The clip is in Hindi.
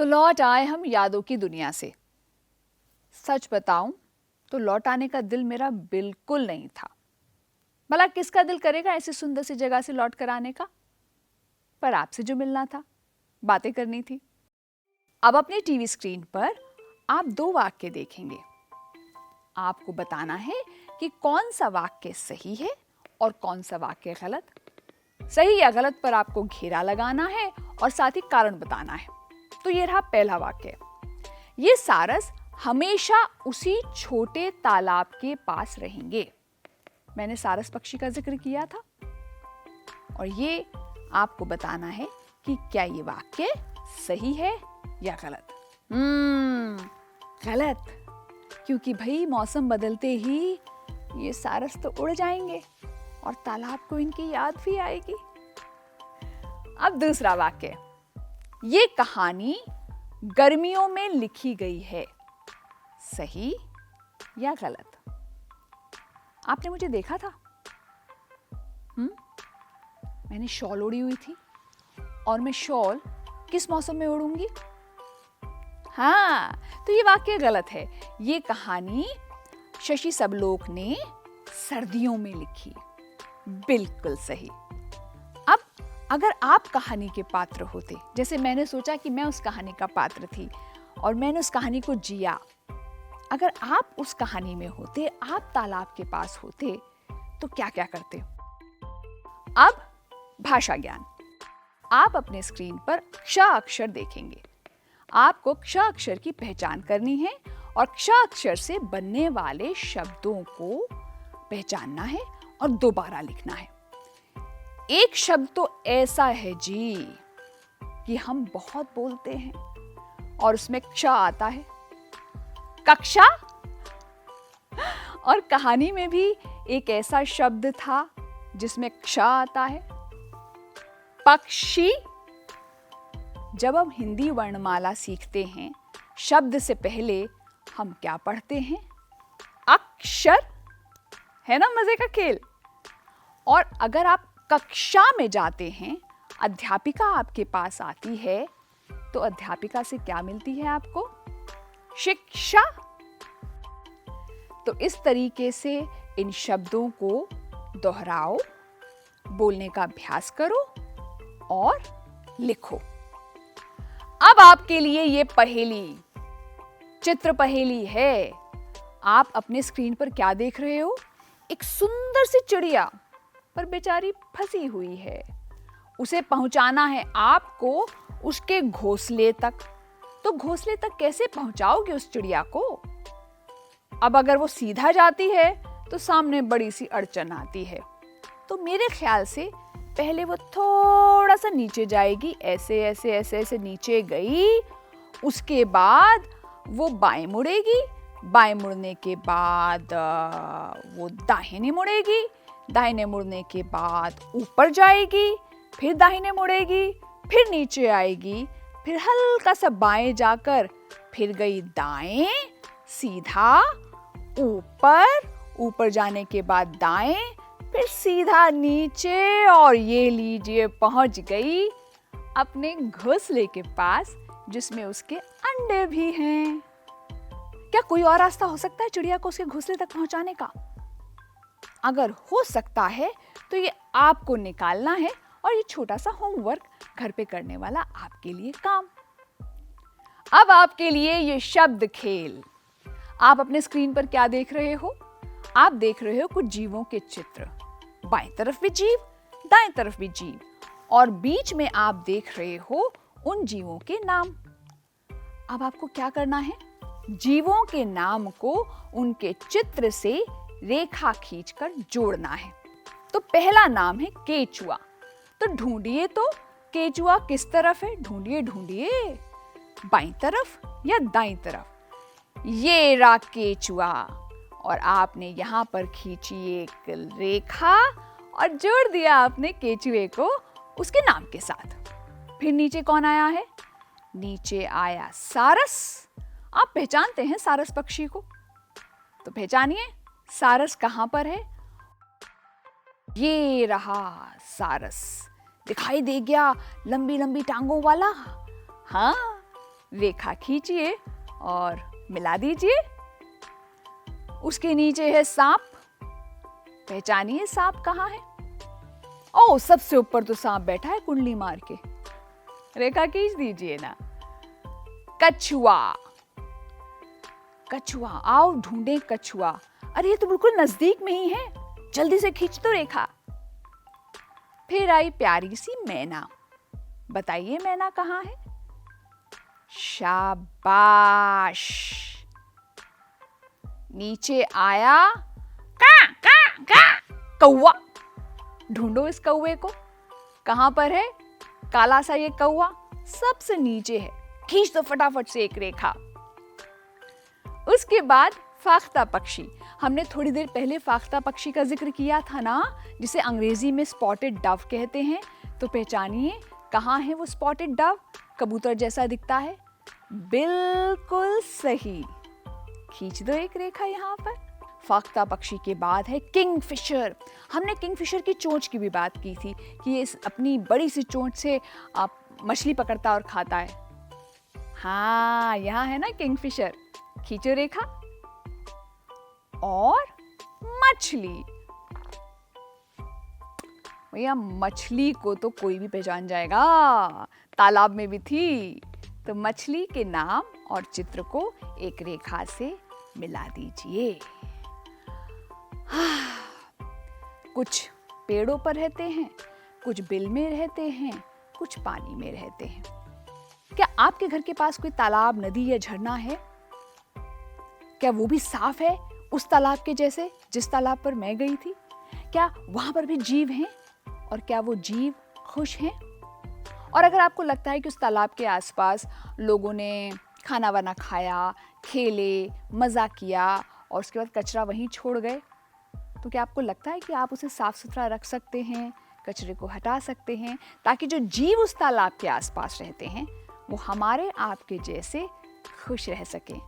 लौट आए हम यादों की दुनिया से। सच बताऊं तो लौट आने का दिल मेरा बिल्कुल नहीं था। भला किसका दिल करेगा ऐसी सुंदर सी जगह से लौट कर आने का। पर आपसे जो मिलना था, बातें करनी थी। अब अपनी टीवी स्क्रीन पर आप दो वाक्य देखेंगे। आपको बताना है कि कौन सा वाक्य सही है और कौन सा वाक्य गलत। सही या गलत पर आपको घेरा लगाना है और साथ ही कारण बताना है। तो ये रहा पहला वाक्य। ये सारस हमेशा उसी छोटे तालाब के पास रहेंगे। मैंने सारस पक्षी का जिक्र किया था और ये आपको बताना है कि क्या ये वाक्य सही है या गलत। गलत, क्योंकि भाई मौसम बदलते ही ये सारस तो उड़ जाएंगे और तालाब को इनकी याद भी आएगी। अब दूसरा वाक्य। ये कहानी गर्मियों में लिखी गई है। सही या गलत? आपने मुझे देखा था। मैंने शॉल ओढ़ी हुई थी और मैं शॉल किस मौसम में ओढ़ूंगी? हाँ, तो ये वाक्य गलत है। ये कहानी शशि सबलोक ने सर्दियों में लिखी। बिल्कुल सही। अब अगर आप कहानी के पात्र होते, जैसे मैंने सोचा कि मैं उस कहानी का पात्र थी और मैंने उस कहानी को जिया, अगर आप उस कहानी में होते, आप तालाब के पास होते, तो क्या क्या करते? अब भाषा ज्ञान। आप अपने स्क्रीन पर क्ष अक्षर देखेंगे। आपको क्ष अक्षर की पहचान करनी है और क्ष अक्षर से बनने वाले शब्दों को पहचानना है और दोबारा लिखना है। एक शब्द तो ऐसा है जी कि हम बहुत बोलते हैं और उसमें क्ष आता है। कक्षा। और कहानी में भी एक ऐसा शब्द था जिसमें क्ष आता है। पक्षी। जब हम हिंदी वर्णमाला सीखते हैं, शब्द से पहले हम क्या पढ़ते हैं? अक्षर। है ना मजे का खेल। और अगर आप कक्षा में जाते हैं, अध्यापिका आपके पास आती है, तो अध्यापिका से क्या मिलती है आपको? शिक्षा। तो इस तरीके से इन शब्दों को दोहराओ, बोलने का अभ्यास करो और लिखो। अब आपके लिए ये पहेली, चित्र पहेली है। आप अपने स्क्रीन पर क्या देख रहे हो? एक सुंदर सी चिड़िया, पर बेचारी फंसी हुई है। उसे पहुंचाना है आपको उसके घोंसले तक। तो घोंसले तक कैसे पहुंचाओगे उस चिड़िया को? अब अगर वो सीधा जाती है तो सामने बड़ी सी अड़चन आती है। तो मेरे ख्याल से पहले वो थोड़ा सा नीचे जाएगी, ऐसे ऐसे ऐसे ऐसे नीचे गई। उसके बाद वो बाएं मुड़ेगी, बाएं मुड़ने के बाद वो दाहिने मुड़ेगी, दाहिने मुड़ने के बाद ऊपर जाएगी, फिर दाहिने मुड़ेगी, फिर नीचे आएगी, फिर हल्का सा बाएं जाकर फिर गई दाएं, सीधा ऊपर, ऊपर जाने के बाद दाएं, फिर सीधा नीचे और ये लीजिए पहुंच गई अपने घोंसले के पास जिसमें उसके अंडे भी हैं। क्या कोई और रास्ता हो सकता है चिड़िया को उसके घोंसले तक पहुंचाने का? अगर हो सकता है तो ये आपको निकालना है और ये छोटा सा होमवर्क घर पे करने वाला आपके लिए काम। अब आपके लिए ये शब्द खेल। आप अपने स्क्रीन पर क्या देख रहे हो? आप देख रहे हो कुछ जीवों के चित्र। बाएं तरफ भी जीव, दाएं तरफ भी जीव, और बीच में आप देख रहे हो उन जीवों के नाम। अब आपको क्या करना है? जीवों के नाम को उनके चित्र से रेखा खींचकर जोड़ना है। तो पहला नाम है केचुआ। तो ढूंढिए तो केचुआ किस तरफ है? ढूंढिए ढूंढिए, बाईं तरफ या दाईं तरफ? ये रहा केचुआ। और आपने यहां पर खींची एक रेखा और जोड़ दिया आपने केचुए को उसके नाम के साथ। फिर नीचे कौन आया है? नीचे आया सारस। आप पहचानते हैं सारस पक्षी को, तो पहचानिए सारस कहां पर है? ये रहा सारस। दिखाई दे गया लंबी लंबी टांगों वाला। हाँ, रेखा खींचिए और मिला दीजिए। उसके नीचे है सांप। पहचानिए सांप कहाँ है? ओह, सबसे ऊपर तो सांप बैठा है कुंडली मार के। रेखा खींच दीजिए ना। कछुआ। कछुआ, आओ ढूंढे कछुआ। अरे ये तो बिल्कुल नजदीक में ही है, जल्दी से खींच दो रेखा। फिर आई प्यारी सी मैना। बताइए मैना कहाँ है? शाबाश। नीचे आया का का का कौवा। ढूंढो इस कौवे को, कहां पर है? काला सा ये कौवा सबसे नीचे है। खींच दो फटाफट से एक रेखा। उसके बाद फाख्ता पक्षी। हमने थोड़ी देर पहले फाख्ता पक्षी का जिक्र किया था ना, जिसे अंग्रेजी में स्पॉटेड डव कहते हैं। तो पहचानिए कहाँ है वो स्पॉटेड डव? कबूतर जैसा दिखता है। बिल्कुल सही। खींच दो एक रेखा यहाँ पर। फाख्ता पक्षी के बाद है किंगफिशर। हमने किंगफिशर की चोंच की भी बात की थी कि ये अपनी बड़ी सी चोंच से मछली पकड़ता और खाता है। हाँ, यहाँ है ना किंगफिशर। खींचो रेखा। और मछली। भैया मछली को तो कोई भी पहचान जाएगा, तालाब में भी थी। तो मछली के नाम और चित्र को एक रेखा से मिला दीजिए। कुछ पेड़ों पर रहते हैं, कुछ बिल में रहते हैं, कुछ पानी में रहते हैं। क्या आपके घर के पास कोई तालाब, नदी या झरना है? क्या वो भी साफ है उस तालाब के जैसे जिस तालाब पर मैं गई थी? क्या वहां पर भी जीव हैं? और क्या वो जीव खुश हैं? और अगर आपको लगता है कि उस तालाब के आसपास लोगों ने खाना वाना खाया, खेले, मजा किया और उसके बाद कचरा वहीं छोड़ गए, तो क्या आपको लगता है कि आप उसे साफ सुथरा रख सकते हैं, कचरे को हटा सकते हैं, ताकि जो जीव उस तालाब के आसपास रहते हैं वो हमारे आपके जैसे खुश रह सकें?